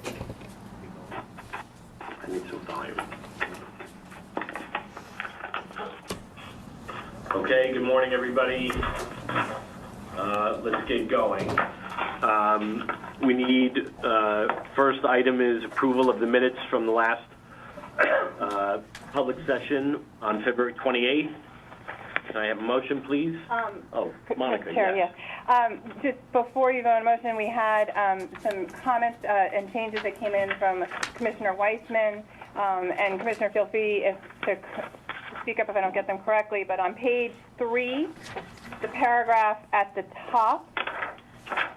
I need some volume. Okay, good morning, everybody. Let's get going. We need, first item is approval of the minutes from the last public session on February 28th. Can I have a motion, please? Monica, Chair, yes. Just before you go on motion, we had some comments and changes that came in from Commissioner Weissman, and Commissioner, feel free to speak up if I don't get them correctly, but on page 3, the paragraph at the top,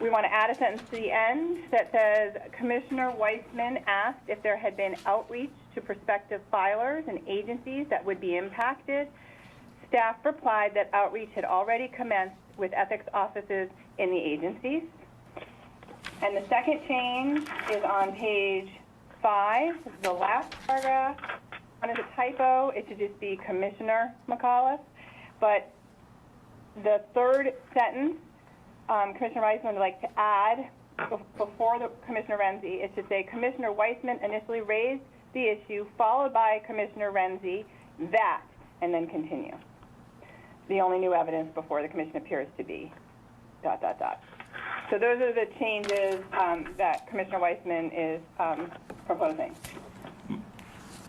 we want to add a sentence to the end that says, Commissioner Weissman asked if there had been outreach to prospective filers and agencies that would be impacted. Staff replied that outreach had already commenced with ethics offices in the agencies. And the second change is on page 5, the last paragraph. One is a typo. It should just be Commissioner McAuliffe. But the third sentence, Commissioner Weissman would like to add before the Commissioner Renzi, it should say Commissioner Weissman initially raised the issue, followed by Commissioner Renzi, that, and then continue. The only new evidence before the commission appears to be ... So those are the changes that Commissioner Weissman is proposing.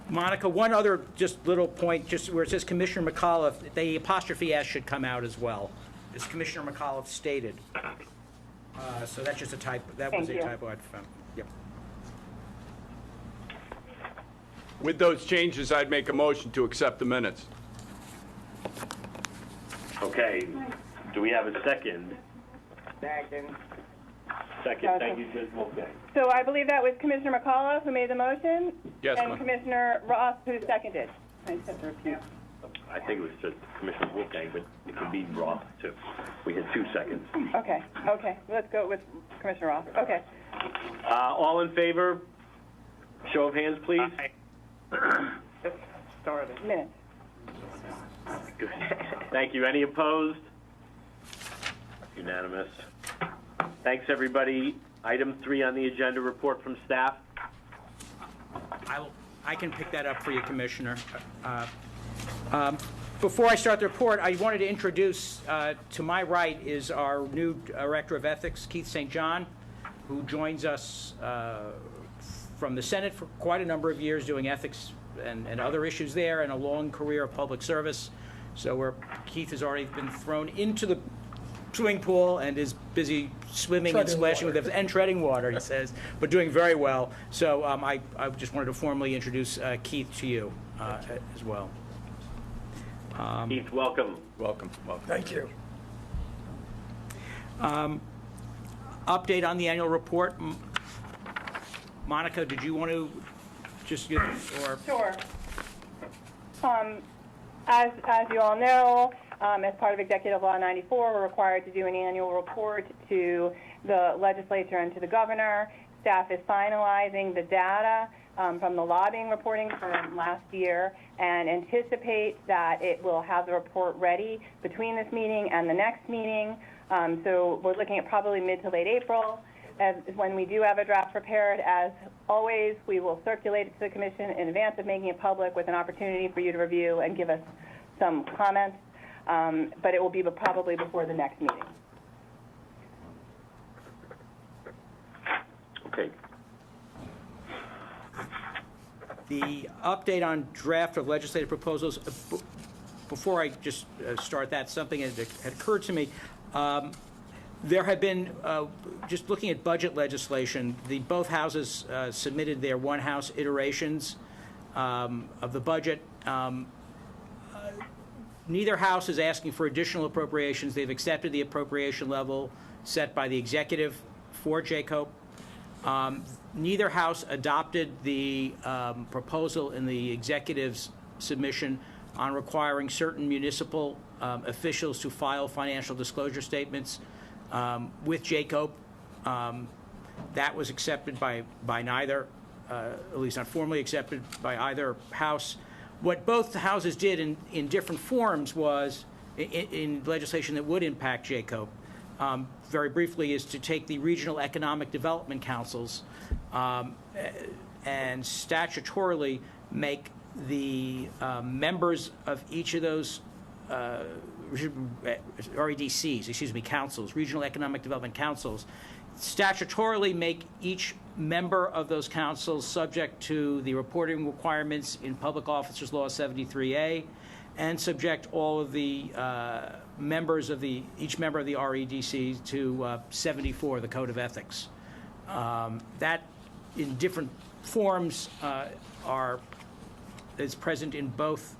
Monica, one other just little point, just where it says Commissioner McAuliffe, the apostrophe S should come out as well, as Commissioner McAuliffe stated. So that's just a typo. That was a typo I found. Yep. With those changes, I'd make a motion to accept the minutes. Okay, do we have a second? Second. Second, thank you, Ms. Wolfgang. So I believe that was Commissioner McAuliffe who made the motion? Yes, and ma'am. Commissioner Ross who seconded. I just have to repeat. I think it was just Commissioner Wolfgang, but it could be Ross, too. We had 2 seconds. Okay, let's go with Commissioner Ross. Okay. All in favor? Show of hands, please. Just started. Minutes. Good. Thank you. Any opposed? Unanimous. Thanks, everybody. Item 3 on the agenda, report from staff. I can pick that up for you, Commissioner. Before I start the report, I wanted to introduce, to my right is our new Director of Ethics, Keith St. John, who joins us from the Senate for quite a number of years doing ethics and other issues there, and a long career of public service. So Keith has already been thrown into the swimming pool and is busy swimming and splashing with it and treading water, he says, but doing very well. So I just wanted to formally introduce Keith to you as well. Keith, welcome. Welcome. Thank you. Update on the annual report. Monica, did you want to just give, or? Sure. As you all know, as part of Executive Law 94, we're required to do an annual report to the legislature and to the governor. Staff is finalizing the data from the lobbying reporting from last year and anticipates that it will have the report ready between this meeting and the next meeting. So we're looking at probably mid to late April. When we do have a draft prepared, as always, we will circulate it to the commission in advance of making it public with an opportunity for you to review and give us some comments, but it will be probably before the next meeting. Okay. The update on draft of legislative proposals, before I just start that, something that had occurred to me. There have been, just looking at budget legislation, both houses submitted their one-house iterations of the budget. Neither house is asking for additional appropriations. They've accepted the appropriation level set by the executive for JCOPE. Neither house adopted the proposal in the executive's submission on requiring certain municipal officials to file financial disclosure statements with JCOPE. That was accepted by neither, at least not formally accepted by either house. What both houses did in different forms was, in legislation that would impact JCOPE, very briefly, is to take the regional economic development councils and statutorily make the members of each of those REDCs, excuse me, councils, regional economic development councils, statutorily make each member of those councils subject to the reporting requirements in Public Officers Law 73A, and subject all of the members of each member of the REDC to 74, the Code of Ethics. That, in different forms, is present in both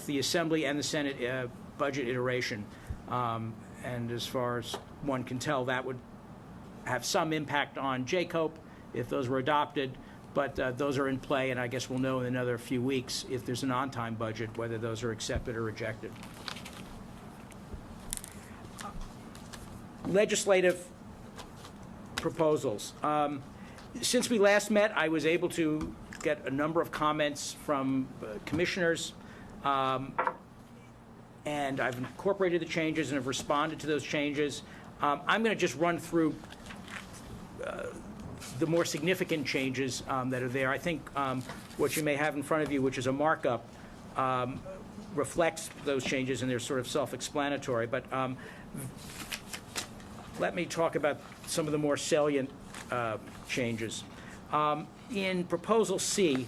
the Assembly and the Senate budget iteration. And as far as one can tell, that would have some impact on JCOPE if those were adopted, but those are in play, and I guess we'll know in another few weeks if there's an on-time budget, whether those are accepted or rejected. Legislative proposals. Since we last met, I was able to get a number of comments from commissioners, and I've incorporated the changes and have responded to those changes. I'm going to just run through the more significant changes that are there. I think what you may have in front of you, which is a markup, reflects those changes, and they're sort of self-explanatory. But let me talk about some of the more salient changes. In Proposal C,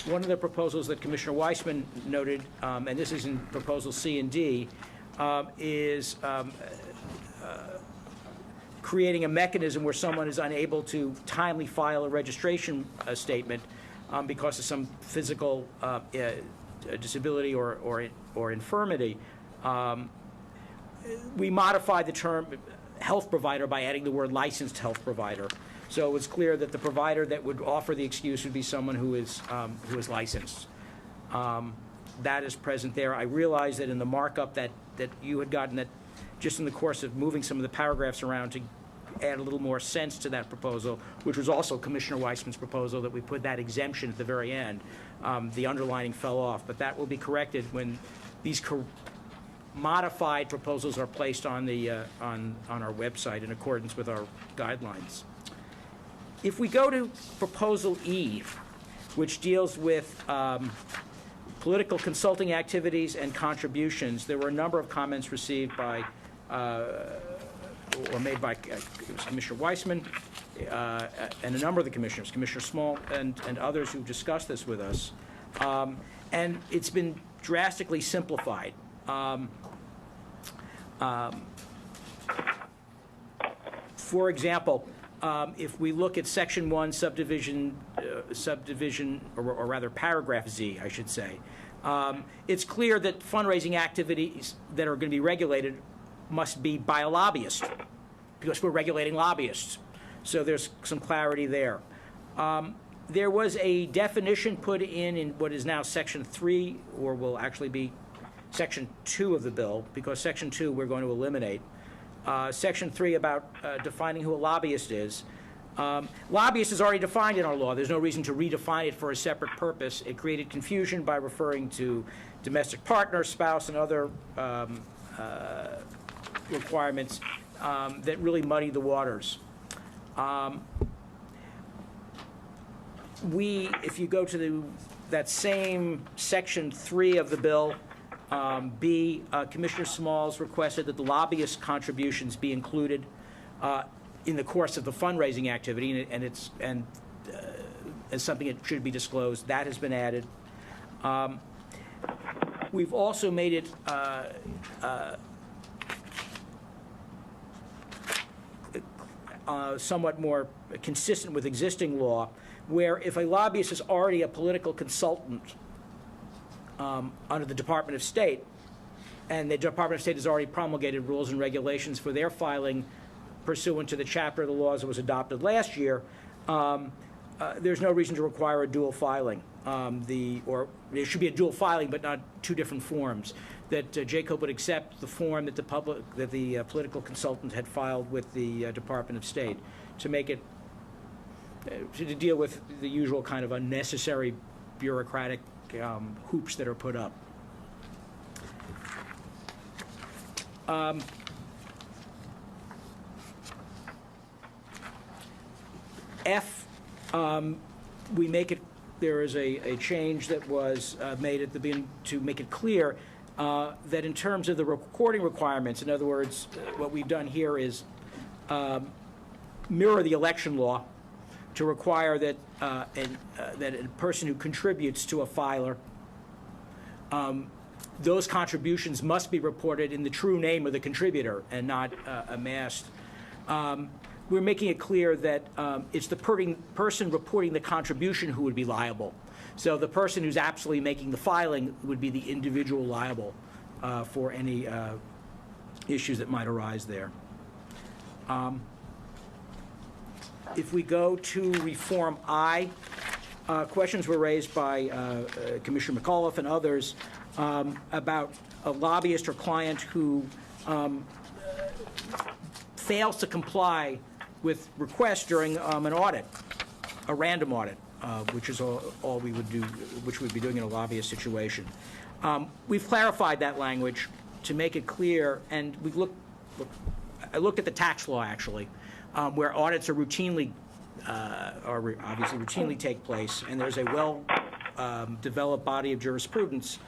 one of the proposals that Commissioner Weissman noted, and this is in Proposal C and D, is creating a mechanism where someone is unable to timely file a registration statement because of some physical disability or infirmity. We modified the term health provider by adding the word licensed health provider. So it's clear that the provider that would offer the excuse would be someone who is licensed. That is present there. I realize that in the markup that you had gotten, that just in the course of moving some of the paragraphs around to add a little more sense to that proposal, which was also Commissioner Weissman's proposal, that we put that exemption at the very end. The underlining fell off, but that will be corrected when these modified proposals are placed on the on our website in accordance with our guidelines. If we go to Proposal E, which deals with political consulting activities and contributions, there were a number of comments received by or made by Commissioner Weissman and a number of the commissioners, Commissioner Small and others who've discussed this with us. And it's been drastically simplified. For example, if we look at Section 1, subdivision, or rather Paragraph Z, I should say, it's clear that fundraising activities that are going to be regulated must be by a lobbyist, because we're regulating lobbyists. So there's some clarity there. There was a definition put in what is now Section 3, or will actually be Section 2 of the bill, because Section 2 we're going to eliminate. Section 3 about defining who a lobbyist is. Lobbyist is already defined in our law. There's no reason to redefine it for a separate purpose. It created confusion by referring to domestic partner, spouse, and other requirements that really muddy the waters. If you go to that same Section 3 of the bill, B, Commissioner Smalls requested that the lobbyist contributions be included in the course of the fundraising activity, and it's as something that should be disclosed. That has been added. We've also made it somewhat more consistent with existing law, where if a lobbyist is already a political consultant under the Department of State, and the Department of State has already promulgated rules and regulations for their filing pursuant to the chapter of the laws that was adopted last year, there's no reason to require a dual filing. Or there should be a dual filing, but not two different forms. That JCOPE would accept the form that the political consultant had filed with the Department of State to make it to deal with the usual kind of unnecessary bureaucratic hoops that are put up. F, we make it, there is a change that was made at the beginning to make it clear that in terms of the recording requirements, in other words, what we've done here is mirror the election law to require that that a person who contributes to a filer, those contributions must be reported in the true name of the contributor and not amassed. We're making it clear that it's the person reporting the contribution who would be liable. So the person who's absolutely making the filing would be the individual liable for any issues that might arise there. If we go to Reform I, questions were raised by Commissioner McAuliffe and others about a lobbyist or client who fails to comply with requests during an audit, a random audit, which is all we would do, which we'd be doing in a lobbyist situation. We've clarified that language to make it clear, and I looked at the tax law actually, where audits are routinely, obviously routinely take place, and there's a well-developed body of jurisprudence,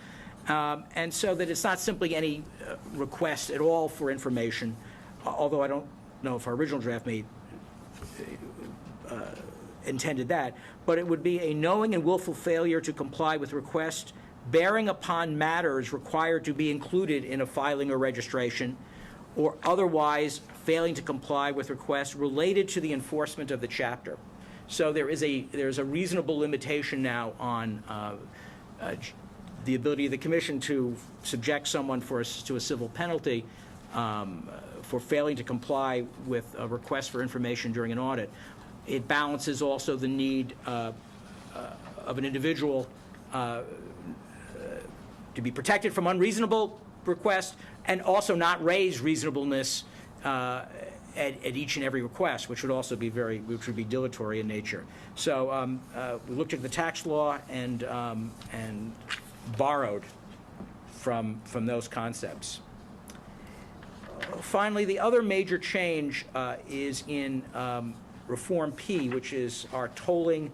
and so that it's not simply any request at all for information, although I don't know if our original draft intended that, but it would be a knowing and willful failure to comply with request bearing upon matters required to be included in a filing or registration, or otherwise failing to comply with requests related to the enforcement of the chapter. So there's a reasonable limitation now on the ability of the Commission to subject someone to a civil penalty for failing to comply with a request for information during an audit. It balances also the need of an individual to be protected from unreasonable requests and also not raise reasonableness at each and every request, which would also be which would be dilatory in nature. So we looked at the tax law and borrowed from those concepts. Finally, the other major change is in Reform P, which is our tolling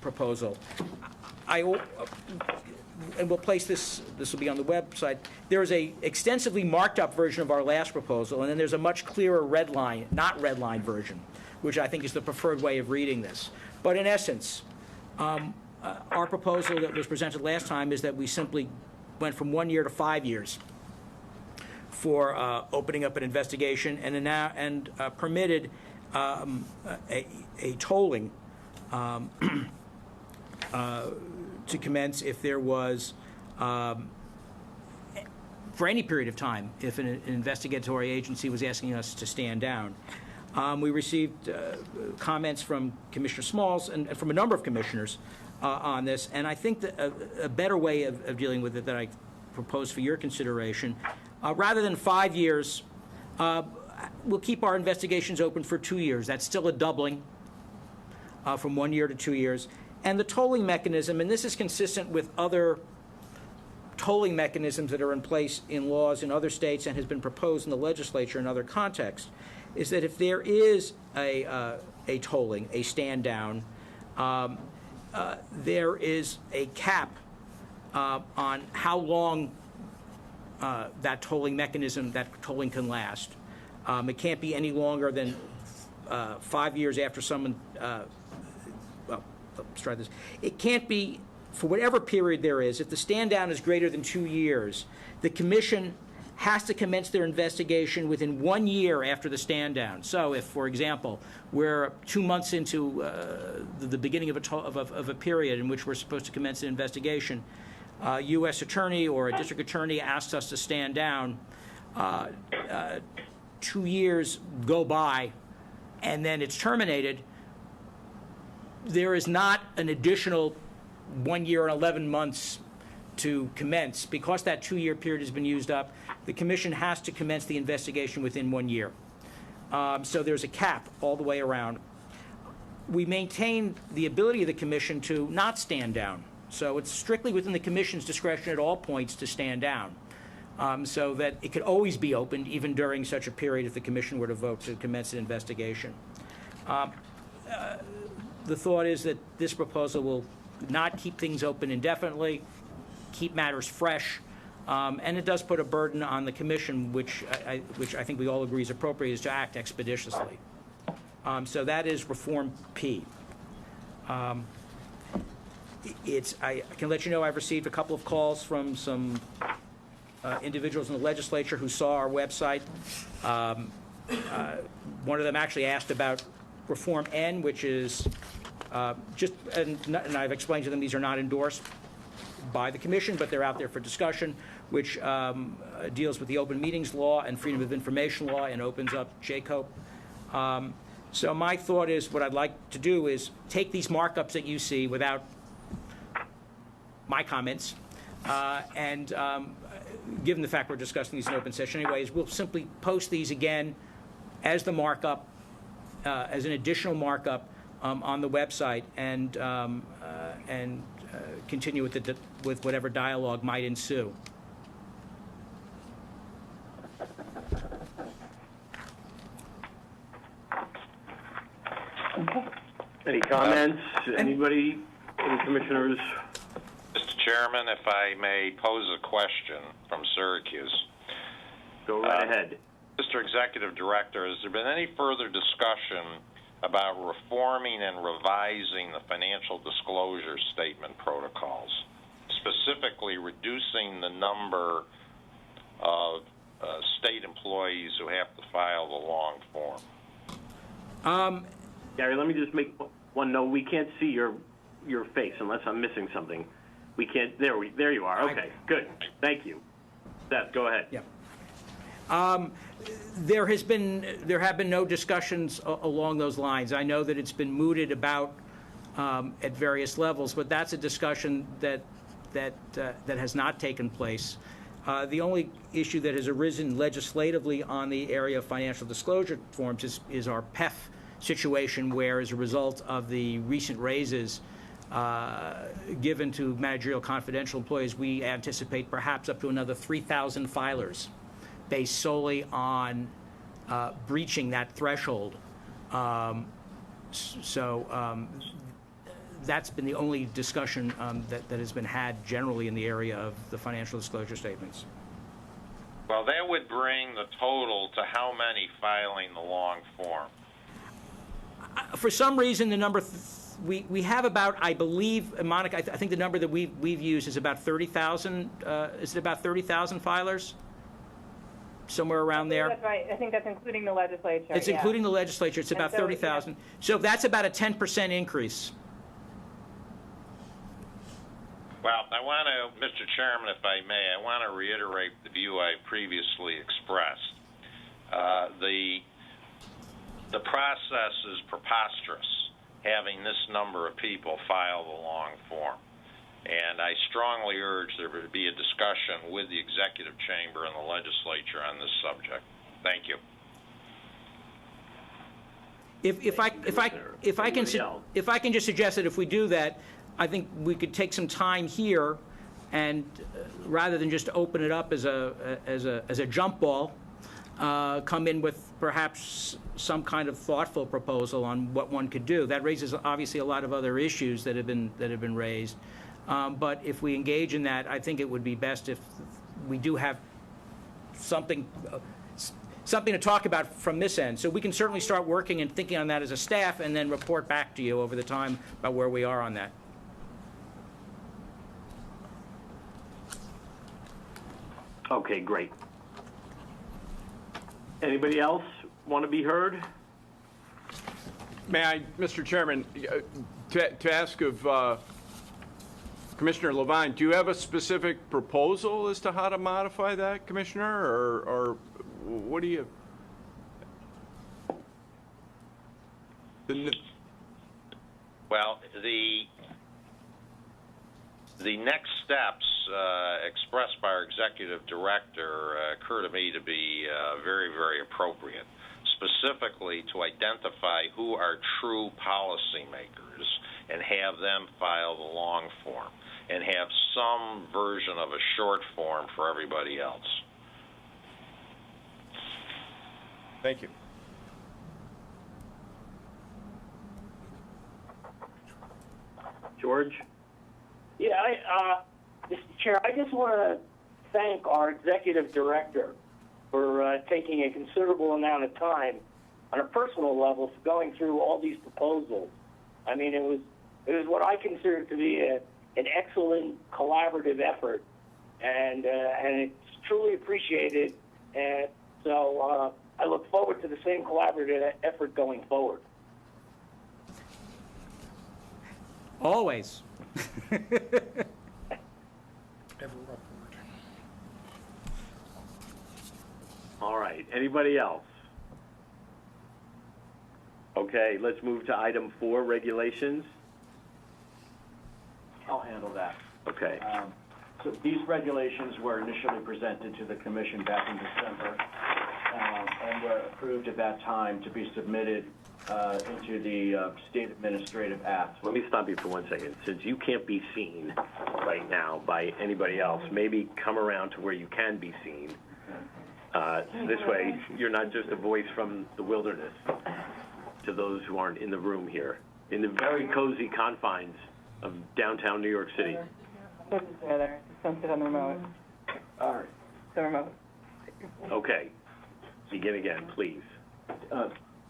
proposal. And we'll place this will be on the website. There is a extensively marked up version of our last proposal, and then there's a much clearer red line, not red line version, which I think is the preferred way of reading this. But in essence, our proposal that was presented last time is that we simply went from 1 year to 5 years for opening up an investigation, and permitted a tolling to commence if there was, for any period of time, if an investigatory agency was asking us to stand down. We received comments from Commissioner Smalls and from a number of commissioners on this, and I think that a better way of dealing with it that I propose for your consideration, rather than 5 years, we'll keep our investigations open for 2 years. That's still a doubling from 1 year to 2 years. And the tolling mechanism, and this is consistent with other tolling mechanisms that are in place in laws in other states and has been proposed in the legislature in other contexts, is that if there is a tolling, a stand down, there is a cap on how long that tolling mechanism, that tolling can last. It can't be any longer than 5 years after someone, let's try this. It can't be, for whatever period there is, if the stand down is greater than 2 years, the Commission has to commence their investigation within 1 year after the stand down. So if, for example, we're 2 months into the beginning of a period in which we're supposed to commence an investigation, U.S. attorney or a district attorney asks us to stand down, 2 years go by, and then it's terminated, there is not an additional 1 year and 11 months to commence. Because that 2 year period has been used up, the Commission has to commence the investigation within 1 year. So there's a cap all the way around. We maintain the ability of the Commission to not stand down. So it's strictly within the Commission's discretion at all points to stand down, so that it could always be opened even during such a period if the Commission were to vote to commence an investigation. The thought is that this proposal will not keep things open indefinitely, keep matters fresh, and it does put a burden on the commission, which I think we all agree is appropriate, is to act expeditiously. So that is Reform P. I can let you know I've received a couple of calls from some individuals in the legislature who saw our website. One of them actually asked about Reform N, which is and I've explained to them these are not endorsed by the commission, but they're out there for discussion, which deals with the open meetings law and freedom of information law and opens up JCOPE. So my thought is, what I'd like to do is take these markups that you see without my comments, and given the fact we're discussing these in open session anyways, we'll simply post these again as the markup, as an additional markup on the website, and continue with whatever dialogue might ensue. Any comments? Anybody? Any commissioners? Mr. Chairman, if I may pose a question from Syracuse. Go right ahead. Mr. Executive Director, has there been any further discussion about reforming and revising the financial disclosure statement protocols, specifically reducing the number of state employees who have to file the long form? Gary, let me just make one note. We can't see your face unless I'm missing something. We can't. There you are. Okay, good. Thank you. Seth, go ahead. Yeah. There have been no discussions along those lines. I know that it's been mooted about at various levels, but that's a discussion that has not taken place. The only issue that has arisen legislatively on the area of financial disclosure forms is our PEF situation, where as a result of the recent raises given to managerial confidential employees, we anticipate perhaps up to another 3,000 filers based solely on breaching that threshold. That's been the only discussion that has been had generally in the area of the financial disclosure statements. Well, that would bring the total to how many filing the long form? For some reason, the number we have about, I believe, Monica, I think the number that we've used is about 30,000. Is it about 30,000 filers? Somewhere around there. That's right. I think that's including the legislature. It's including the legislature. It's about 30,000. So that's about a 10% increase. Well, I want to, Mr. Chairman, if I may, I want to reiterate the view I previously expressed. The process is preposterous, having this number of people file the long form. And I strongly urge there to be a discussion with the executive chamber and the legislature on this subject. Thank you. If I can just suggest that if we do that, I think we could take some time here, and rather than just open it up as a jump ball, come in with perhaps some kind of thoughtful proposal on what one could do. That raises obviously a lot of other issues that have been raised. But if we engage in that, I think it would be best if we do have something to talk about from this end. So we can certainly start working and thinking on that as a staff, and then report back to you over the time about where we are on that. Okay, great. Anybody else want to be heard? May I, Mr. Chairman, to ask of Commissioner Levine, do you have a specific proposal as to how to modify that, Commissioner, or what do you? Well, the next steps expressed by our executive director occur to me to be very, very appropriate, specifically to identify who are true policymakers and have them file the long form, and have some version of a short form for everybody else. Thank you. George? Yeah, Mr. Chair, I just want to thank our executive director for taking a considerable amount of time on a personal level for going through all these proposals. I mean, it was what I consider to be an excellent collaborative effort, and it's truly appreciated. And so I look forward to the same collaborative effort going forward. Always. All right, anybody else? Okay, let's move to item 4, regulations. I'll handle that. Okay. So these regulations were initially presented to the commission back in December and were approved at that time to be submitted into the State Administrative Act. Let me stop you for 1 second. Since you can't be seen right now by anybody else, maybe come around to where you can be seen. This way, you're not just a voice from the wilderness to those who aren't in the room here, in the very cozy confines of downtown New York City. Together. Don't sit on the remote. All right. The remote. Okay. Begin again, please.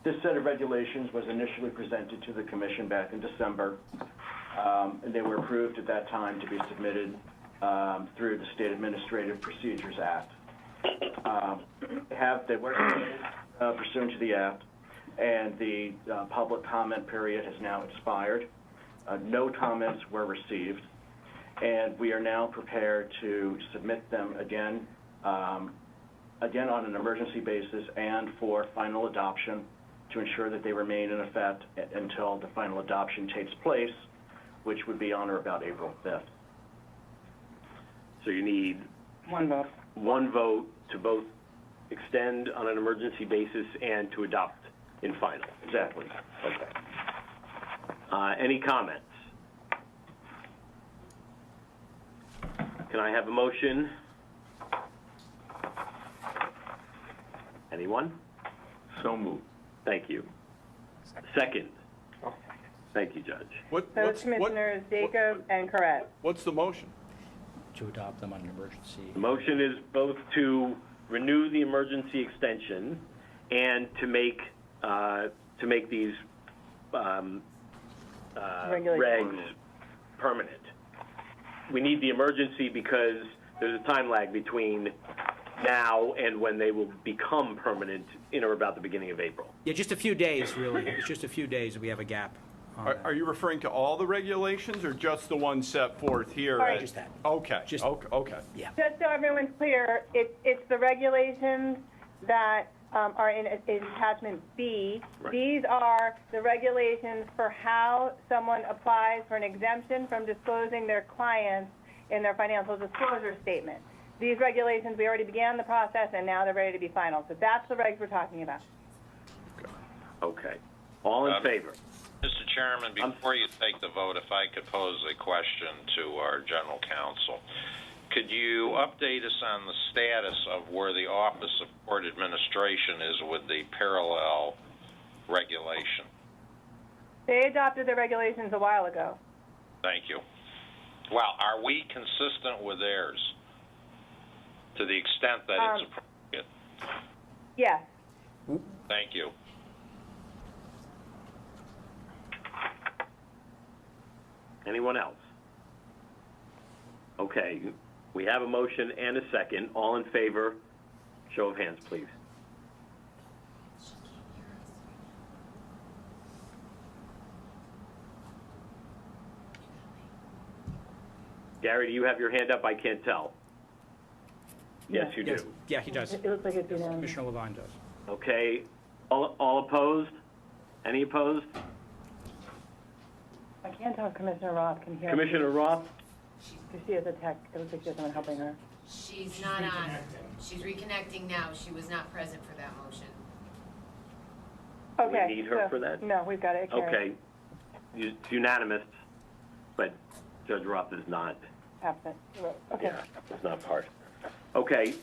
This set of regulations was initially presented to the commission back in December, and they were approved at that time to be submitted through the State Administrative Procedures Act. They were submitted pursuant to the Act, and the public comment period has now expired. No comments were received, and we are now prepared to submit them again on an emergency basis and for final adoption to ensure that they remain in effect until the final adoption takes place, which would be on or about April 5th. So you need One vote. one vote to both extend on an emergency basis and to adopt in final. Exactly. Okay. Any comments? Can I have a motion? Anyone? So moved. Thank you. Second. Thank you, Judge. Those Commissioners Jacob and Correct. What's the motion? To adopt them on an emergency. The motion is both to renew the emergency extension and to make these regs permanent. We need the emergency because there's a time lag between now and when they will become permanent in or about the beginning of April. Yeah, just a few days, really. It's just a few days that we have a gap. Are you referring to all the regulations or just the ones set forth here? Sorry. Just that. Okay, Just- okay. Yeah. Just so everyone's clear, it's the regulations that are in attachment B. Right. These are the regulations for how someone applies for an exemption from disclosing their clients in their financial disclosure statement. These regulations, we already began the process, and now they're ready to be final. So that's the regs we're talking about. Okay. All in favor? Mr. Chairman, before you take the vote, if I could pose a question to our general counsel. Could you update us on the status of where the Office of Court Administration is with the parallel regulation? They adopted the regulations a while ago. Thank you. Well, are we consistent with theirs to the extent that it's appropriate? Yes. Thank you. Anyone else? Okay. We have a motion and a second. All in favor? Show of hands, please. Gary, do you have your hand up? I can't tell. Yes, you do. Yes. Yeah, he does. It looks like it's unanimous. Commissioner Levine does. Okay. All opposed? Any opposed? I can't tell if Commissioner Roth can hear. Commissioner Roth? Because she has a tech. It looks like she has someone helping her. She's not on. She's reconnecting now. She was not present for that motion. Do we Okay. need her for that? No, we've got it. Okay. It's unanimous, but Judge Roth is not. Absent. Okay. Yeah, it's not part. Okay.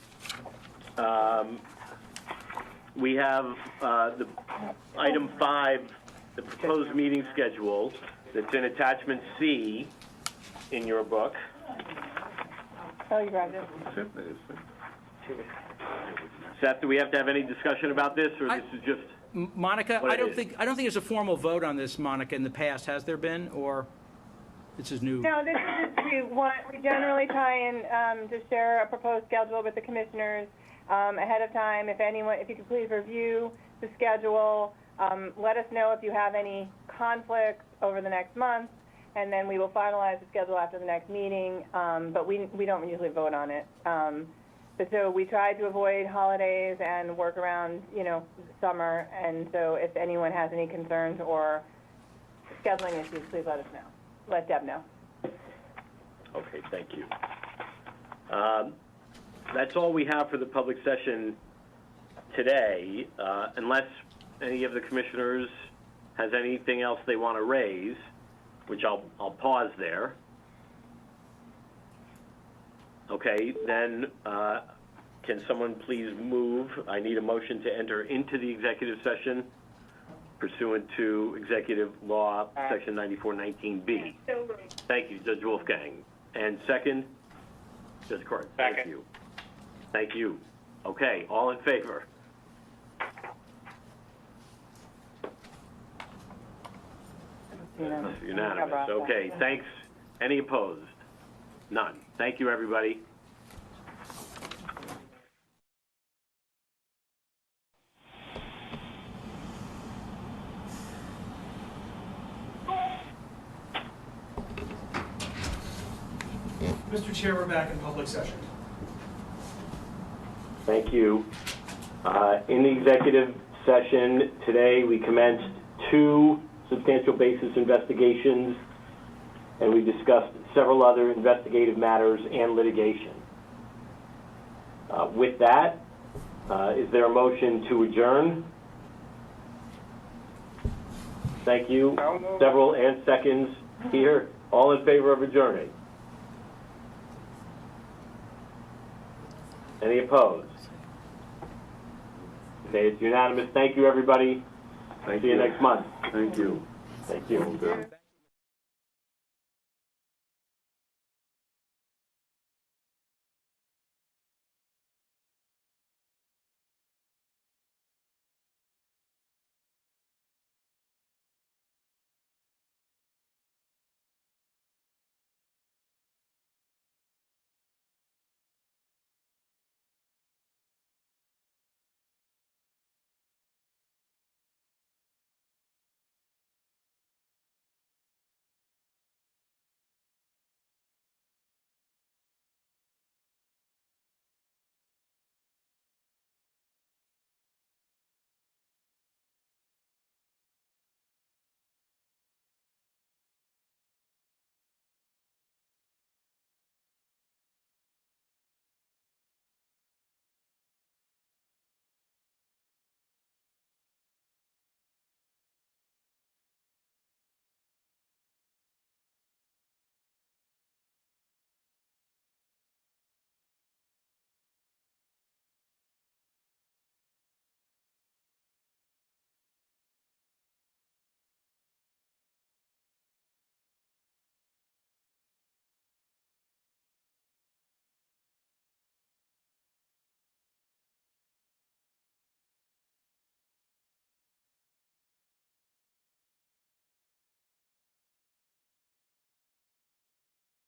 We have the item 5, the proposed meeting schedule. that's in attachment C in your book. Oh, you grabbed it. Seth, do we have to have any discussion about this, or this is just? Monica, What I it don't is. think there's a formal vote on this, Monica, in the past. Has there been, or this is new? No, this is we generally try and to share a proposed schedule with the commissioners ahead of time. If you could please review the schedule, let us know if you have any conflicts over the next month, and then we will finalize the schedule after the next meeting. But we don't usually vote on it. But so we try to avoid holidays and work around, summer. And so if anyone has any concerns or scheduling issues, please let us know. Let Deb know. Okay, thank you. That's all we have for the public session today, unless any of the commissioners has anything else they want to raise, which I'll pause there. Okay, then can someone please move? I need a motion to enter into the executive session pursuant to Executive Law, Section 9419B. Thank you, Judge Wolfgang. And second, Judge Court. Thank you. Thank you. Okay, all in favor? Unanimous. Okay, thanks. Any opposed? None. Thank you, everybody. Mr. Chair, we're back in public session. Thank you. In the executive session today, we commenced 2 substantial basis investigations, and we discussed several other investigative matters and litigation. With that, is there a motion to adjourn? Thank you. Several and seconds here. All in favor of adjourning? Any opposed? Okay, it's unanimous. Thank you, everybody. See you next month. Thank you. Thank you.